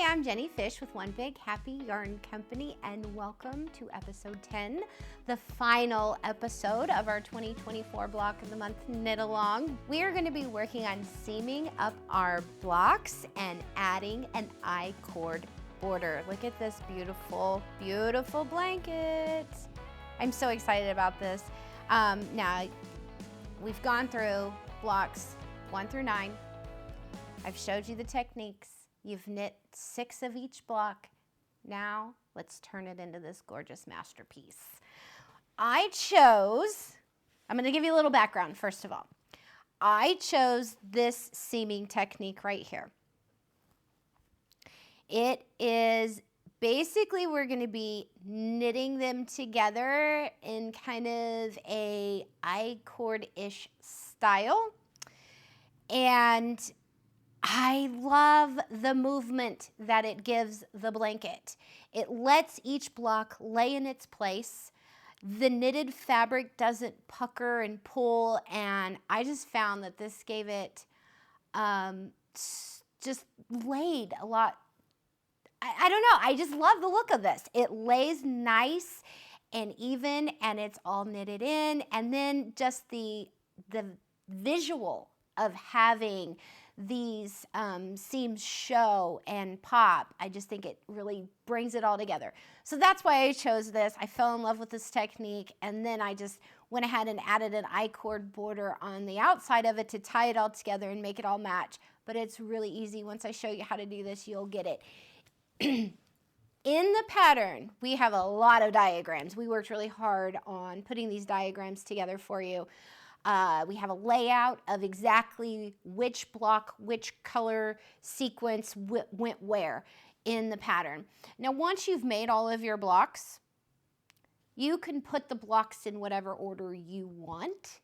Hi, I'm Jenny Fish with One Big Happy Yarn Company, and welcome to episode 10, the final episode of our 2024 Block of the Month Knit Along. We are going to be working on seaming up our blocks and adding an I-cord border. Look at this beautiful, beautiful blanket. I'm so excited about this. Now, we've gone through blocks 1 through 9. I've showed you the techniques. You've knit 6 of each block. Now let's turn it into this gorgeous masterpiece. I'm going to give you a little background first of all. I chose this seaming technique right here. It is basically, we're going to be knitting them together in kind of a I-cord-ish style. And I love the movement that it gives the blanket. It lets each block lay in its place. The knitted fabric doesn't pucker and pull, and I just found that this gave it just laid a lot. I don't know, I just love the look of this. It lays nice and even, and it's all knitted in, and then just the visual of having these seams show and pop, I just think it really brings it all together. So that's why I chose this. I fell in love with this technique, and then I just went ahead and added an I-cord border on the outside of it to tie it all together and make it all match. But it's really easy. Once I show you how to do this, you'll get it. In the pattern, we have a lot of diagrams. We worked really hard on putting these diagrams together for you. We have a layout of exactly which block, which color sequence went where in the pattern. Now, once you've made all of your blocks, you can put the blocks in whatever order you want,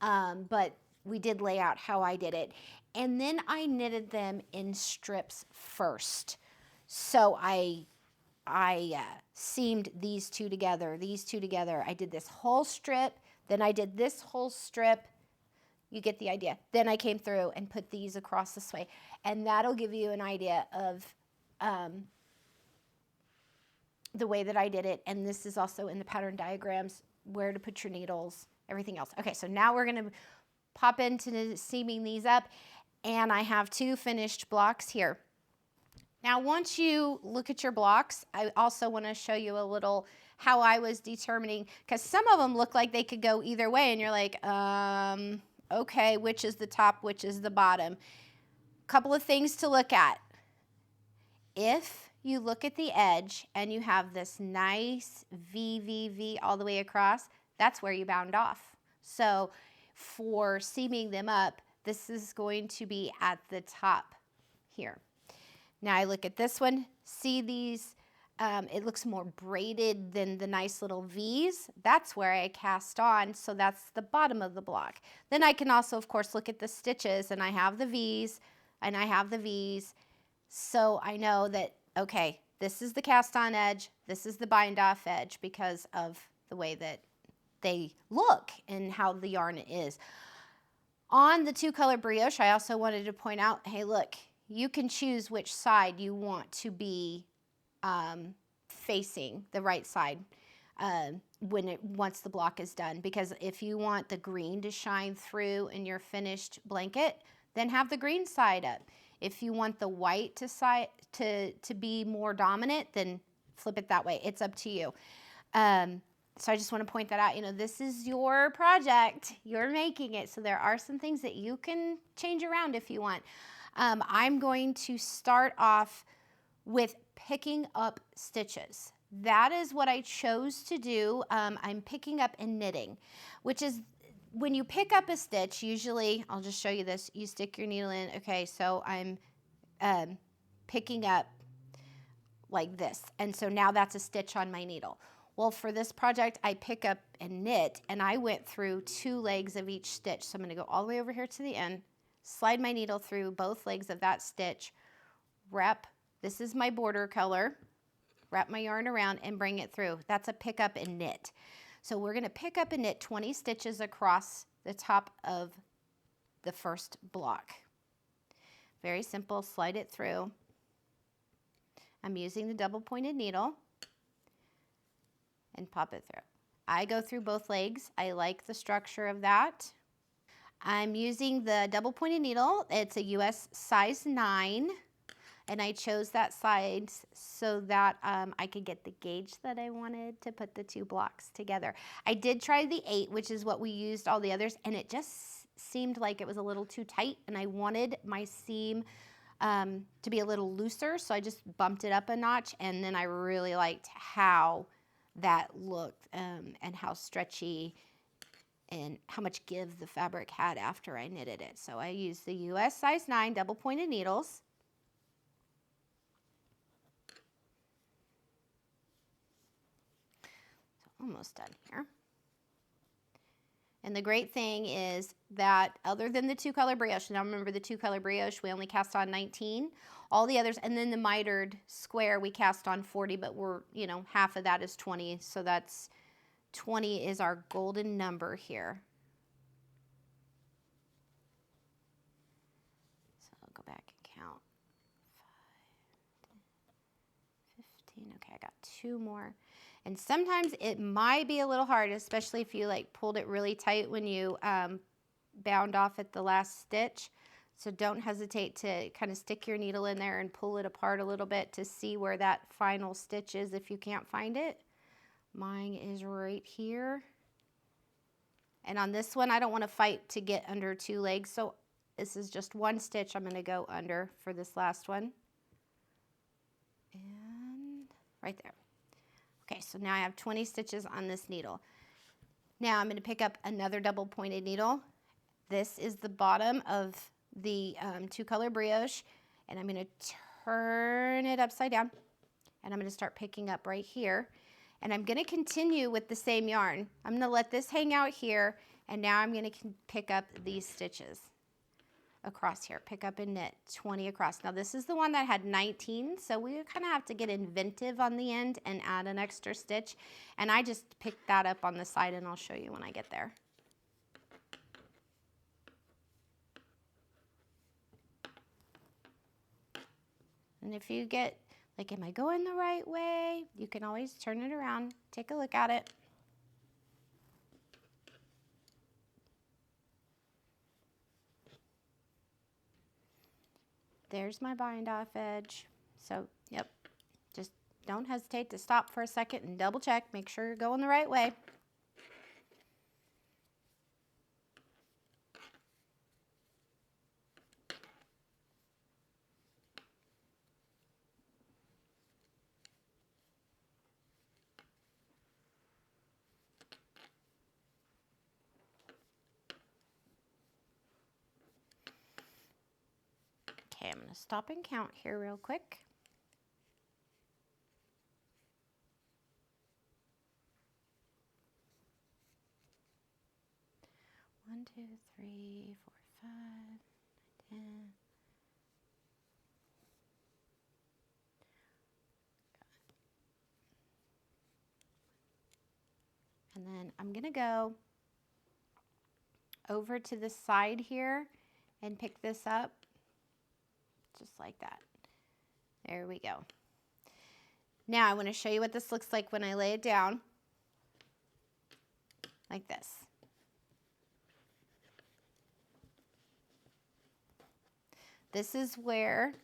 but we did lay out how I did it. And then I knitted them in strips first. So I seamed these two together. I did this whole strip. Then I did this whole strip. You get the idea. Then I came through and put these across this way. And that'll give you an idea of the way that I did it. And this is also in the pattern diagrams, where to put your needles, everything else. Okay, so now we're going to pop into seaming these up. And I have 2 finished blocks here. Now, once you look at your blocks, I also want to show you a little how I was determining, because some of them look like they could go either way, and you're like, okay, which is the top, which is the bottom? Couple of things to look at. If you look at the edge and you have this nice V all the way across, that's where you bound off. So for seaming them up, this is going to be at the top here. Now I look at this one, see these, it looks more braided than the nice little V's. That's where I cast on, so that's the bottom of the block. Then I can also, of course, look at the stitches, and I have the V's, and I have the V's, so I know that, okay, this is the cast on edge, this is the bind off edge, because of the way that they look and how the yarn is. On the 2-color brioche, I also wanted to point out, hey, look, you can choose which side you want to be facing, the right side, once the block is done. Because if you want the green to shine through in your finished blanket, then have the green side up. If you want the white to be more dominant, then flip it that way. It's up to you. So I just want to point that out. You know, this is your project. You're making it. So there are some things that you can change around if you want. I'm going to start off with picking up stitches. That is what I chose to do. I'm picking up and knitting, which is when you pick up a stitch, usually, I'll just show you this, you stick your needle in. Okay, so I'm picking up like this. And so now that's a stitch on my needle. Well, for this project, I pick up and knit, and I went through 2 legs of each stitch. So I'm going to go all the way over here to the end, slide my needle through both legs of that stitch, wrap, this is my border color, wrap my yarn around and bring it through. That's a pick up and knit. So we're going to pick up and knit 20 stitches across the top of the first block. Very simple, slide it through. I'm using the double pointed needle and pop it through. I go through both legs. I like the structure of that. I'm using the double pointed needle. It's a US size 9. And I chose that size so that I could get the gauge that I wanted to put the 2 blocks together. I did try the 8, which is what we used all the others, and it just seemed like it was a little too tight, and I wanted my seam to be a little looser, so I just bumped it up a notch, and then I really liked how that looked and how stretchy and how much give the fabric had after I knitted it. So I used the US size 9 double pointed needles. Almost done here. And the great thing is that other than the 2-color brioche, now remember the 2-color brioche, we only cast on 19. All the others, and then the mitered square, we cast on 40, but we're, you know, half of that is 20. So that's 20 is our golden number here. So I'll go back and count. 5, 15, okay, I got 2 more. And sometimes it might be a little hard, especially if you like pulled it really tight when you bound off at the last stitch. So don't hesitate to kind of stick your needle in there and pull it apart a little bit to see where that final stitch is if you can't find it. Mine is right here. And on this one, I don't want to fight to get under 2 legs. So this is just 1 stitch I'm going to go under for this last one. And right there. Okay, so now I have 20 stitches on this needle. Now I'm going to pick up another double pointed needle. This is the bottom of the 2-color brioche, and I'm going to turn it upside down, and I'm going to start picking up right here. And I'm going to continue with the same yarn. I'm going to let this hang out here, and now I'm going to pick up these stitches across here. Pick up and knit 20 across. Now this is the one that had 19, so we kind of have to get inventive on the end and add an extra stitch. And I just picked that up on the side, and I'll show you when I get there. And if you get, like, am I going the right way? You can always turn it around, take a look at it. There's my bind off edge. So, yep, just don't hesitate to stop for a second and double check, make sure you're going the right way. Okay, I'm going to stop and count here real quick. 1, 2, 3, 4, 5, 10. And then I'm going to go over to the side here and pick this up just like that. There we go. Now I want to show you what this looks like when I lay it down like this. This is where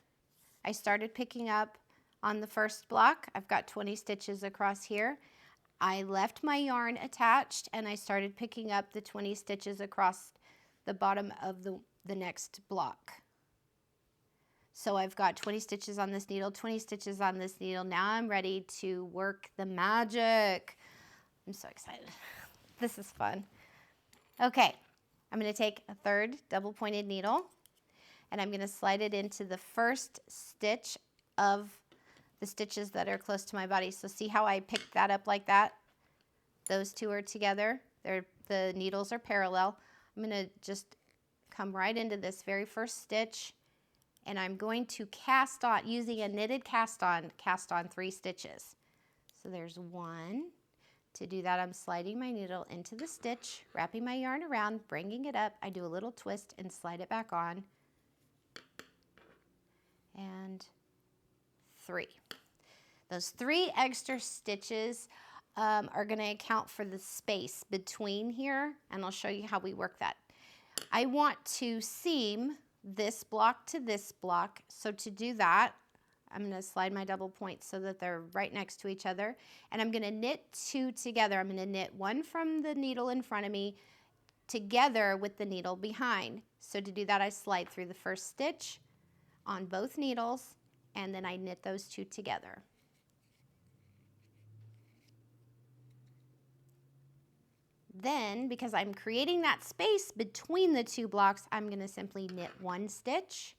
I started picking up on the first block. I've got 20 stitches across here. I left my yarn attached and I started picking up the 20 stitches across the bottom of the next block. So I've got 20 stitches on this needle, 20 stitches on this needle. Now I'm ready to work the magic. I'm so excited. This is fun. Okay, I'm going to take a third double pointed needle and I'm going to slide it into the first stitch of the stitches that are close to my body. So see how I picked that up like that? Those two are together. The needles are parallel. I'm going to just come right into this very first stitch and I'm going to cast on, using a knitted cast on 3 stitches. So there's 1. To do that, I'm sliding my needle into the stitch, wrapping my yarn around, bringing it up. I do a little twist and slide it back on. And 3. Those 3 extra stitches are going to account for the space between here, and I'll show you how we work that. I want to seam this block to this block, so to do that, I'm going to slide my double points so that they're right next to each other, and I'm going to knit 2 together. I'm going to knit 1 from the needle in front of me together with the needle behind. So to do that, I slide through the first stitch on both needles, and then I knit those 2 together. Then, because I'm creating that space between the 2 blocks, I'm going to simply knit 1 stitch.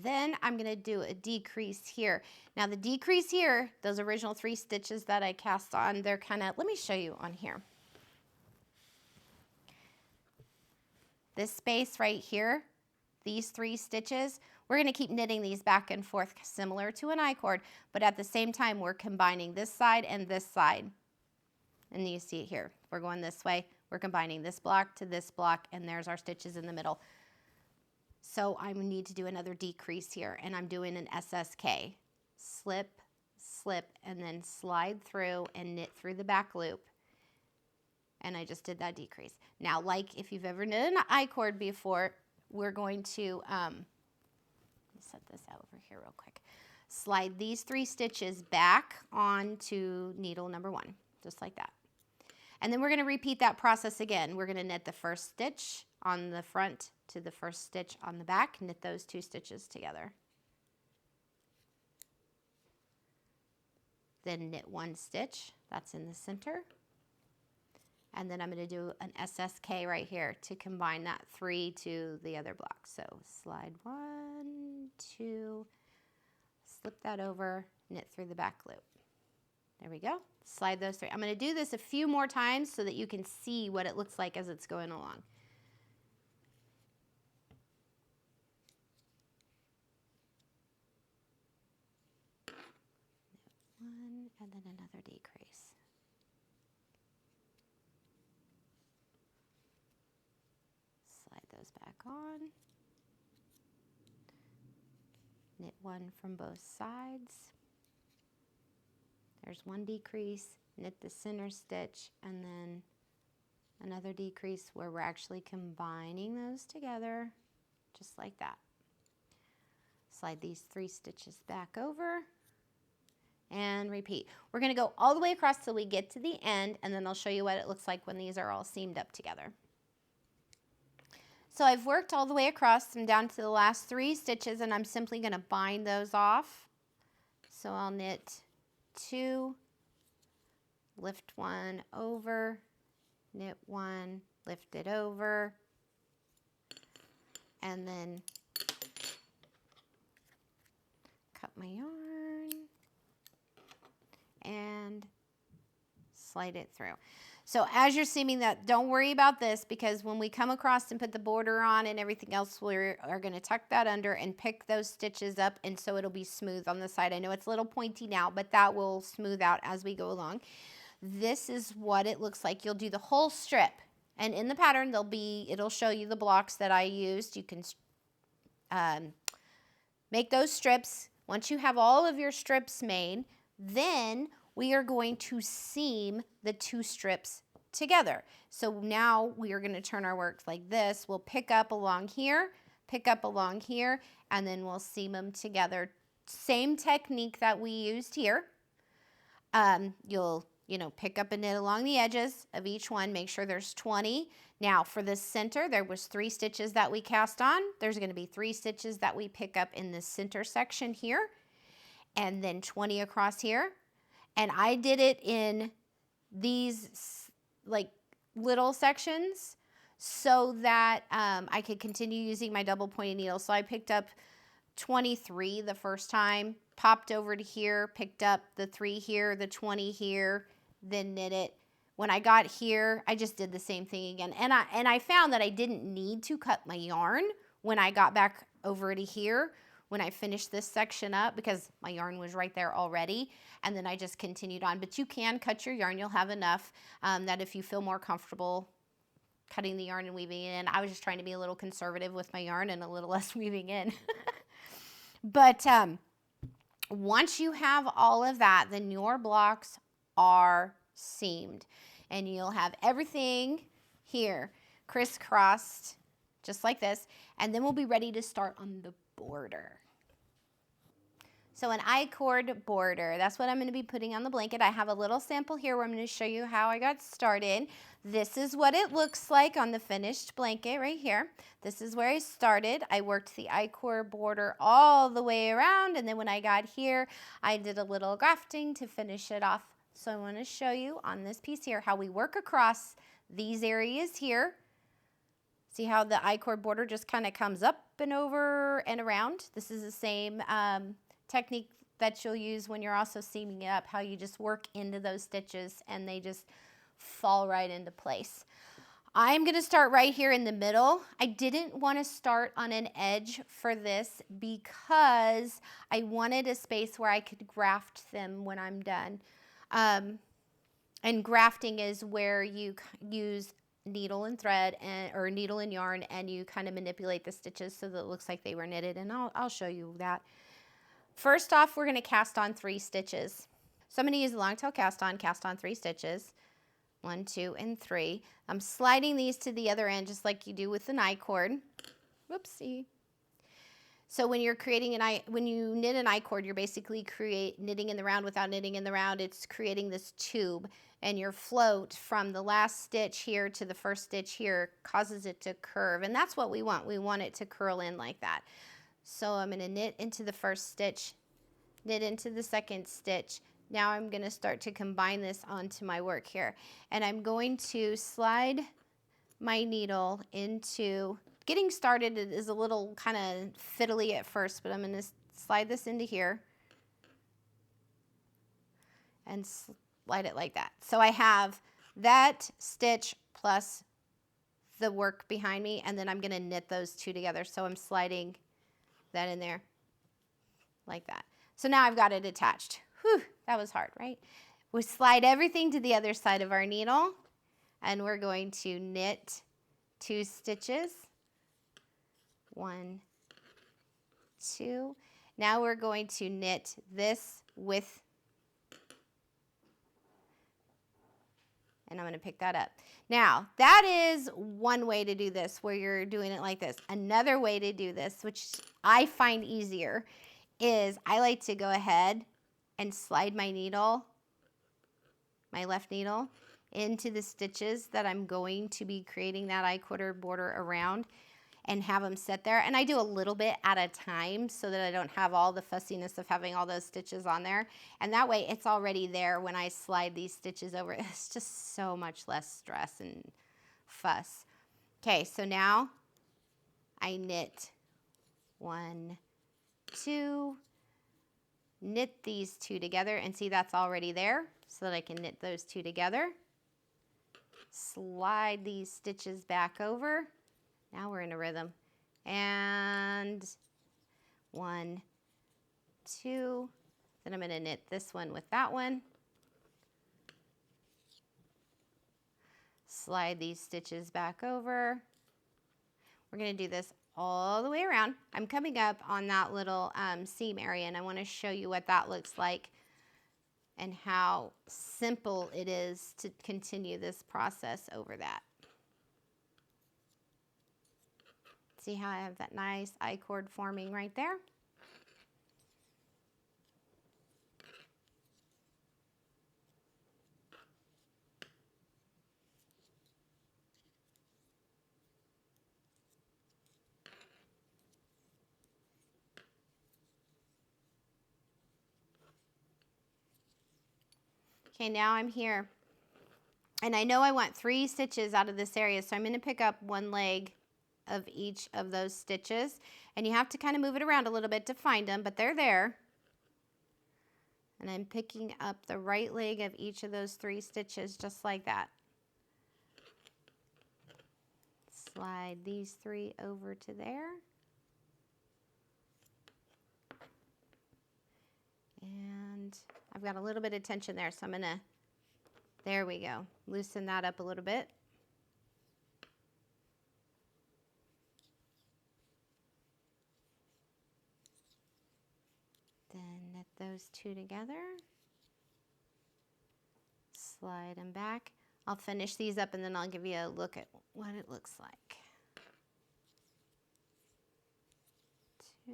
Then I'm going to do a decrease here. Now the decrease here, those original 3 stitches that I cast on, they're kind of, let me show you on here. This space right here, these 3 stitches, we're going to keep knitting these back and forth similar to an I-cord, but at the same time we're combining this side and this side. And you see it here. We're going this way. We're combining this block to this block, and there's our stitches in the middle. So I need to do another decrease here, and I'm doing an SSK. Slip, slip, and then slide through and knit through the back loop. And I just did that decrease. Now, like if you've ever knit an I-cord before, we're going to, let me set this out over here real quick. Slide these 3 stitches back onto needle number 1, just like that. And then we're going to repeat that process again. We're going to knit the first stitch on the front to the first stitch on the back, knit those 2 stitches together. Then knit 1 stitch, that's in the center. And then I'm going to do an SSK right here to combine that 3 to the other block. So slide 1, 2, slip that over, knit through the back loop. There we go. Slide those 3. I'm going to do this a few more times so that you can see what it looks like as it's going along. One and then another decrease. Slide those back on. Knit 1 from both sides. There's 1 decrease, knit the center stitch, and then another decrease where we're actually combining those together, just like that. Slide these 3 stitches back over and repeat. We're going to go all the way across till we get to the end, and then I'll show you what it looks like when these are all seamed up together. So I've worked all the way across. I'm down to the last 3 stitches, and I'm simply going to bind those off. So I'll knit 2, lift 1 over, knit 1, lift it over, and then cut my yarn and slide it through. So as you're seaming that, don't worry about this, because when we come across and put the border on and everything else, we are going to tuck that under and pick those stitches up, and so it'll be smooth on the side. I know it's a little pointy now, but that will smooth out as we go along. This is what it looks like. You'll do the whole strip, and in the pattern it'll show you the blocks that I used. You can make those strips. Once you have all of your strips made, then we are going to seam the 2 strips together. So now we are going to turn our work like this. We'll pick up along here, and then we'll seam them together. Same technique that we used here. You'll pick up and knit along the edges of each one. Make sure there's 20. Now for the center, there was 3 stitches that we cast on. There's going to be 3 stitches that we pick up in the center section here, and then 20 across here. And I did it in these like little sections so that I could continue using my double pointed needle. So I picked up 23 the first time, popped over to here, picked up the 3 here, the 20 here, then knit it. When I got here, I just did the same thing again. And I found that I didn't need to cut my yarn when I got back over to here, when I finished this section up, because my yarn was right there already, and then I just continued on. But you can cut your yarn. You'll have enough that if you feel more comfortable cutting the yarn and weaving it in. I was just trying to be a little conservative with my yarn and a little less weaving in. But Once you have all of that, then your blocks are seamed. And you'll have everything here crisscrossed just like this. And then we'll be ready to start on the border. So an I-cord border, that's what I'm going to be putting on the blanket. I have a little sample here where I'm going to show you how I got started. This is what it looks like on the finished blanket right here. This is where I started. I worked the I-cord border all the way around, and then when I got here, I did a little grafting to finish it off. So I want to show you on this piece here how we work across these areas here. See how the I-cord border just kind of comes up and over and around? This is the same technique that you'll use when you're also seaming it up, how you just work into those stitches and they just fall right into place. I'm going to start right here in the middle. I didn't want to start on an edge for this because I wanted a space where I could graft them when I'm done. And grafting is where you use needle and thread or needle and yarn, and you kind of manipulate the stitches so that it looks like they were knitted, and I'll show you that. First off, we're going to cast on 3 stitches. So I'm going to use the long tail cast on 3 stitches. 1, 2, and 3. I'm sliding these to the other end just like you do with an I-cord. Whoopsie. So when you're creating when you knit an I-cord, you're basically knitting in the round without knitting in the round. It's creating this tube, and your float from the last stitch here to the first stitch here causes it to curve, and that's what we want. We want it to curl in like that. So I'm going to knit into the first stitch, knit into the second stitch. Now I'm going to start to combine this onto my work here. And I'm going to slide my needle into, getting started is a little kind of fiddly at first, but I'm going to slide this into here and slide it like that. So I have that stitch plus the work behind me, and then I'm going to knit those 2 together. So I'm sliding that in there like that. So now I've got it attached. Whew, that was hard, right? We slide everything to the other side of our needle, and we're going to knit 2 stitches. 1, 2. Now we're going to knit this with, and I'm going to pick that up. Now, that is one way to do this, where you're doing it like this. Another way to do this, which I find easier, is I like to go ahead and slide my needle, my left needle, into the stitches that I'm going to be creating that I-cord border around, and have them sit there. And I do a little bit at a time so that I don't have all the fussiness of having all those stitches on there. And that way it's already there when I slide these stitches over. It's just so much less stress and fuss. Okay, so now I knit 1, 2, knit these 2 together, and see that's already there so that I can knit those 2 together. Slide these stitches back over. Now we're in a rhythm. And 1, 2. Then I'm going to knit this one with that one. Slide these stitches back over. We're going to do this all the way around. I'm coming up on that little seam area, and I want to show you what that looks like and how simple it is to continue this process over that. See how I have that nice I-cord forming right there? Okay, now I'm here. And I know I want 3 stitches out of this area, so I'm going to pick up 1 leg of each of those stitches. And you have to kind of move it around a little bit to find them, but they're there. And I'm picking up the right leg of each of those 3 stitches just like that. Slide these 3 over to there. And I've got a little bit of tension there, so I'm going to, there we go, loosen that up a little bit. Then knit those two together. Slide them back. I'll finish these up and then I'll give you a look at what it looks like. 2.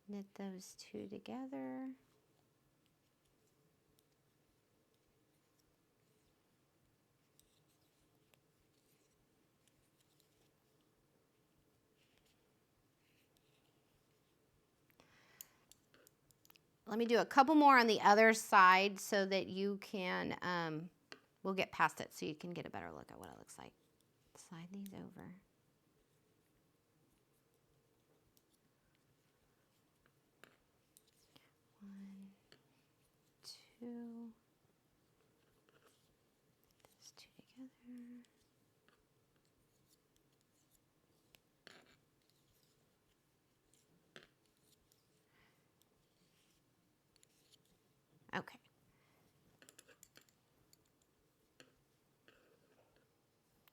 Knit those two together. Let me do a couple more on the other side so that you can, we'll get past it so you can get a better look at what it looks like. Slide these over. One, two. Those two together. Okay.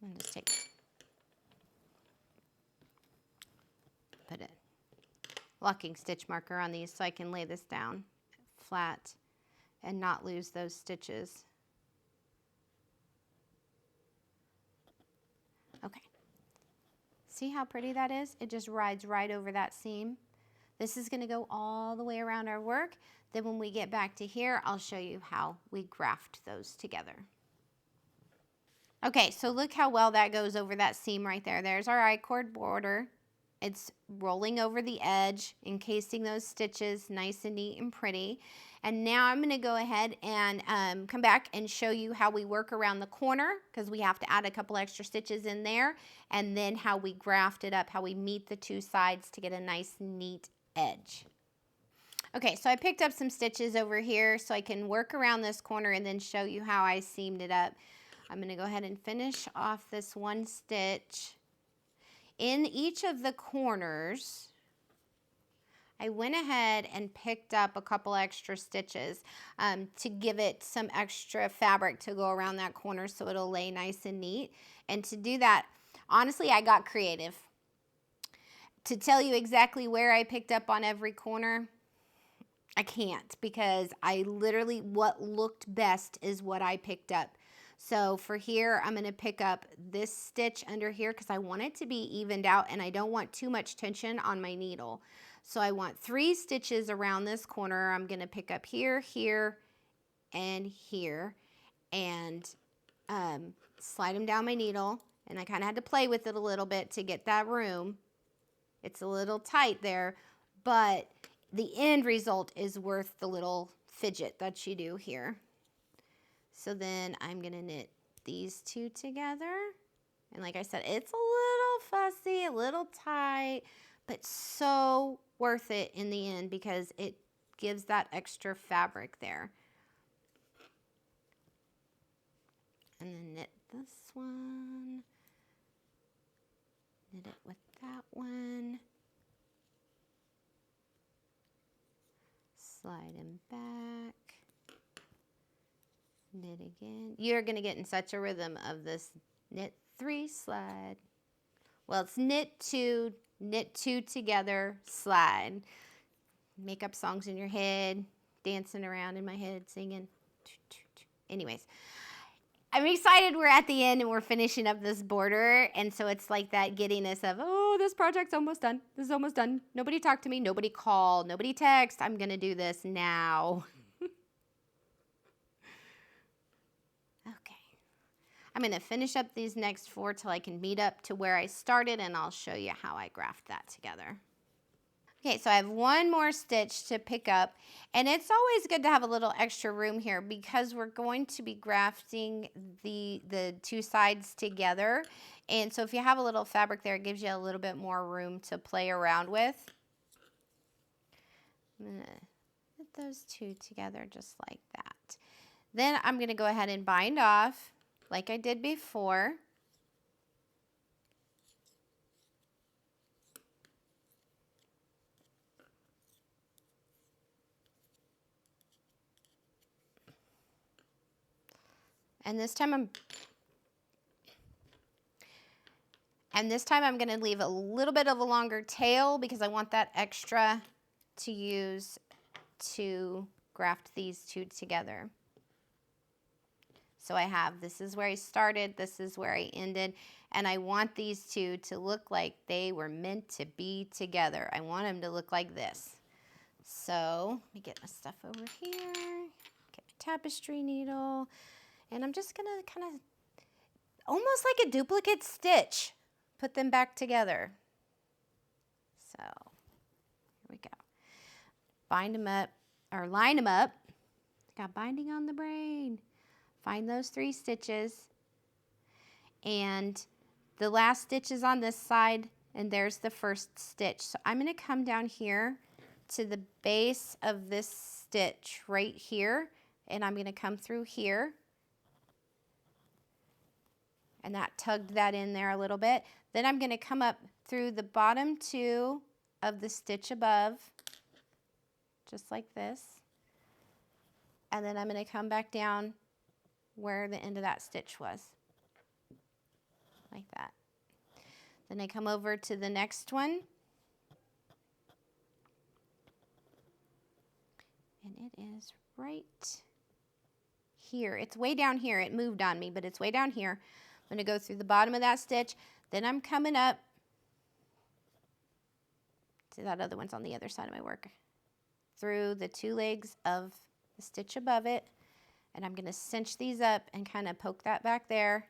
And just put a locking stitch marker on these so I can lay this down flat and not lose those stitches. Okay. See how pretty that is? It just rides right over that seam. This is going to go all the way around our work. Then when we get back to here, I'll show you how we graft those together. Okay, so look how well that goes over that seam right there. There's our I-cord border. It's rolling over the edge, encasing those stitches nice and neat and pretty. And now I'm going to go ahead and come back and show you how we work around the corner, because we have to add a couple extra stitches in there, and then how we graft it up, how we meet the two sides to get a nice neat edge. Okay, so I picked up some stitches over here so I can work around this corner and then show you how I seamed it up. I'm going to go ahead and finish off this one stitch. In each of the corners, I went ahead and picked up a couple extra stitches to give it some extra fabric to go around that corner so it'll lay nice and neat. And to do that, honestly, I got creative. To tell you exactly where I picked up on every corner, I can't, because I literally, what looked best is what I picked up. So for here, I'm going to pick up this stitch under here because I want it to be evened out and I don't want too much tension on my needle. So I want 3 stitches around this corner. I'm going to pick up here, here, and here, and slide them down my needle. And I kind of had to play with it a little bit to get that room. It's a little tight there, but the end result is worth the little fidget that you do here. So then I'm going to knit these two together. And like I said, it's a little fussy, a little tight, but so worth it in the end because it gives that extra fabric there. And then knit this one. Knit it with that one. Slide them back. Knit again. You're going to get in such a rhythm of this knit 3, slide. Well, it's knit 2 together, slide. Make up songs in your head, dancing around in my head, singing. Anyways, I'm excited we're at the end and we're finishing up this border. And so it's like that giddiness of, oh, this project's almost done. This is almost done. Nobody talked to me. Nobody called. Nobody texted. I'm going to do this now. I'm going to finish up these next 4 till I can meet up to where I started, and I'll show you how I graft that together. Okay, so I have one more stitch to pick up, and it's always good to have a little extra room here because we're going to be grafting the 2 sides together. And so if you have a little fabric there, it gives you a little bit more room to play around with. I'm going to put those 2 together just like that. Then I'm going to go ahead and bind off like I did before. And this time I'm going to leave a little bit of a longer tail because I want that extra to use to graft these two together. So I have, this is where I started, this is where I ended, and I want these two to look like they were meant to be together. I want them to look like this. So let me get my stuff over here, get my tapestry needle, and I'm just gonna kind of, almost like a duplicate stitch, put them back together. So here we go. Bind them up, or line them up. Got binding on the brain. Find those 3 stitches, and the last stitch is on this side, and there's the first stitch. So I'm going to come down here to the base of this stitch right here, and I'm going to come through here, and that tugged that in there a little bit. Then I'm going to come up through the bottom 2 of the stitch above, just like this, and then I'm going to come back down where the end of that stitch was, like that. Then I come over to the next one, and it is right here. It's way down here. It moved on me, but it's way down here. I'm going to go through the bottom of that stitch, then I'm coming up to that other one's on the other side of my work, through the 2 legs of the stitch above it. And I'm going to cinch these up and kind of poke that back there.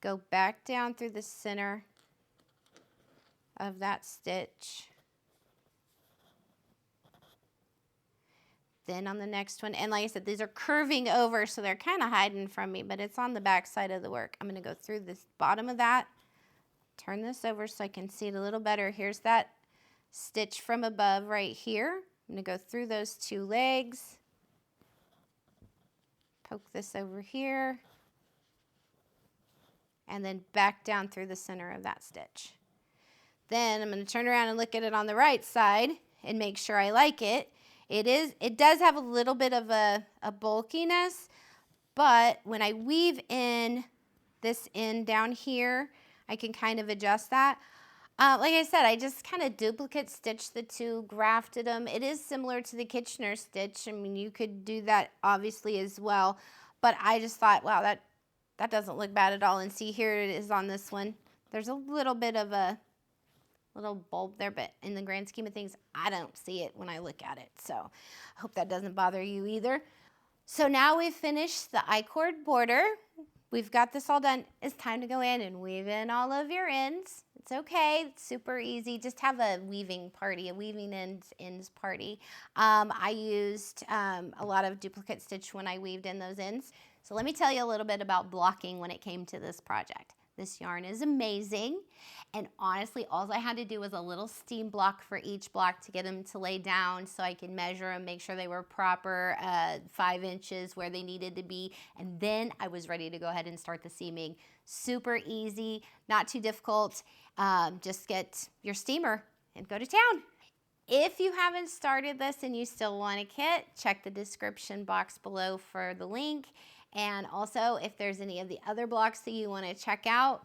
Go back down through the center of that stitch. Then on the next one, and like I said, these are curving over, so they're kind of hiding from me, but it's on the back side of the work. I'm going to go through this bottom of that, turn this over so I can see it a little better. Here's that stitch from above right here. I'm going to go through those 2 legs. Poke this over here, and then back down through the center of that stitch. Then I'm going to turn around and look at it on the right side and make sure I like it. It does have a little bit of a bulkiness, but when I weave in this end down here, I can kind of adjust that. Like I said, I just kind of duplicate stitched the 2, grafted them. It is similar to the Kitchener stitch. I mean, you could do that obviously as well, but I just thought, wow, that doesn't look bad at all. And see, here it is on this one. There's a little bit of a little bulb there, but in the grand scheme of things, I don't see it when I look at it. So I hope that doesn't bother you either. So now we've finished the I-cord border. We've got this all done. It's time to go in and weave in all of your ends. It's okay, it's super easy. Just have a weaving party, a weaving ends party. I used a lot of duplicate stitch when I weaved in those ends. So let me tell you a little bit about blocking when it came to this project. This yarn is amazing, and honestly, all I had to do was a little steam block for each block to get them to lay down so I could measure them, make sure they were proper 5 inches where they needed to be, and then I was ready to go ahead and start the seaming. Super easy, not too difficult. Just get your steamer and go to town. If you haven't started this and you still want a kit, check the description box below for the link. And also, if there's any of the other blocks that you want to check out,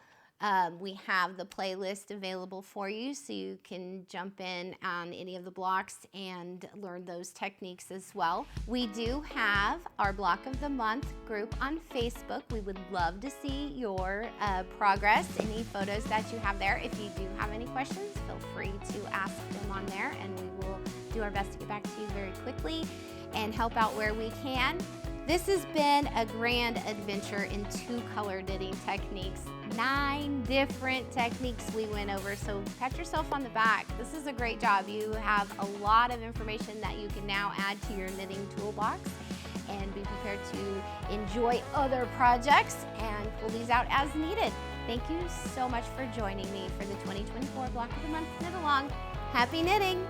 we have the playlist available for you, so you can jump in on any of the blocks and learn those techniques as well. We do have our Block of the Month group on Facebook. We would love to see your progress, any photos that you have there. If you do have any questions, feel free to ask them on there, and we will do our best to get back to you very quickly and help out where we can. This has been a grand adventure in 2 color knitting techniques. 9 different techniques we went over, so pat yourself on the back. This is a great job. You have a lot of information that you can now add to your knitting toolbox and be prepared to enjoy other projects and pull these out as needed. Thank you so much for joining me for the 2024 Block of the Month Knit Along. Happy knitting!